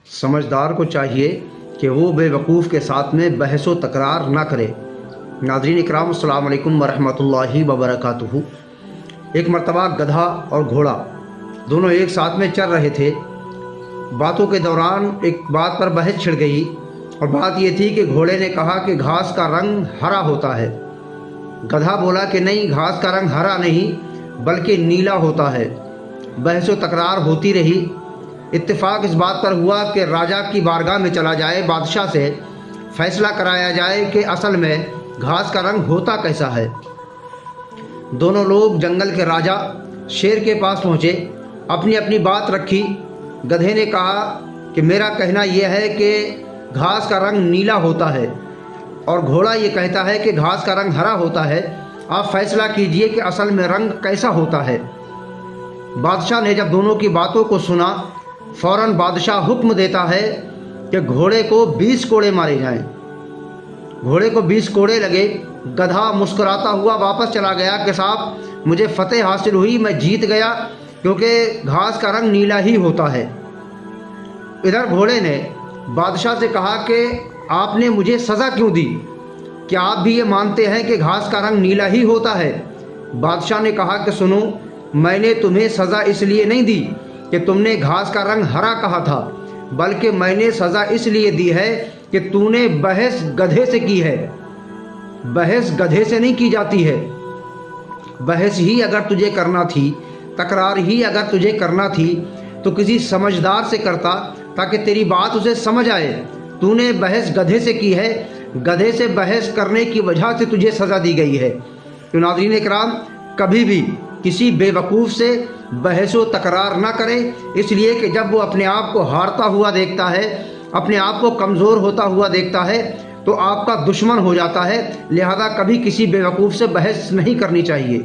समझदार को चाहिए कि वो बेवकूफ़ के साथ में बहस व तकरार ना करे। नाज़रीन इकराम, अस्सलाम वालेकुम वरहमतुल्लाहि वबरकातुहू। एक मर्तबा गधा और घोड़ा दोनों एक साथ में चल रहे थे। बातों के दौरान एक बात पर बहस छिड़ गई और बात ये थी कि घोड़े ने कहा कि घास का रंग हरा होता है। गधा बोला कि नहीं, घास का रंग हरा नहीं बल्कि नीला होता है। बहस व तकरार होती रही। इत्तेफाक इस बात पर हुआ कि राजा की बारगाह में चला जाए, बादशाह से फैसला कराया जाए कि असल में घास का रंग होता कैसा है। दोनों लोग जंगल के राजा शेर के पास पहुँचे, अपनी अपनी बात रखी। गधे ने कहा कि मेरा कहना यह है कि घास का रंग नीला होता है और घोड़ा ये कहता है कि घास का रंग हरा होता है। आप फैसला कीजिए कि असल में रंग कैसा होता है। बादशाह ने जब दोनों की बातों को सुना, फ़ौरन बादशाह हुक्म देता है कि घोड़े को 20 कोड़े मारे जाएं। घोड़े को 20 कोड़े लगे। गधा मुस्कुराता हुआ वापस चला गया कि साहब मुझे फतेह हासिल हुई, मैं जीत गया, क्योंकि घास का रंग नीला ही होता है। इधर घोड़े ने बादशाह से कहा कि आपने मुझे सज़ा क्यों दी? क्या आप भी ये मानते हैं कि घास का रंग नीला ही होता है? बादशाह ने कहा कि सुनो, मैंने तुम्हें सज़ा इसलिए नहीं दी कि तुमने घास का रंग हरा कहा था, बल्कि मैंने सज़ा इसलिए दी है कि तूने बहस गधे से की है। बहस गधे से नहीं की जाती है। बहस ही अगर तुझे करना थी, तकरार ही अगर तुझे करना थी, तो किसी समझदार से करता ताकि तेरी बात उसे समझ आए। तूने बहस गधे से की है, गधे से बहस करने की वजह से तुझे सज़ा दी गई है। तो नाज़रीन इकराम, कभी भी किसी बेवकूफ़ से बहस व तकरार ना करें, इसलिए कि जब वो अपने आप को हारता हुआ देखता है, अपने आप को कमज़ोर होता हुआ देखता है, तो आपका दुश्मन हो जाता है। लिहाजा कभी किसी बेवकूफ़ से बहस नहीं करनी चाहिए।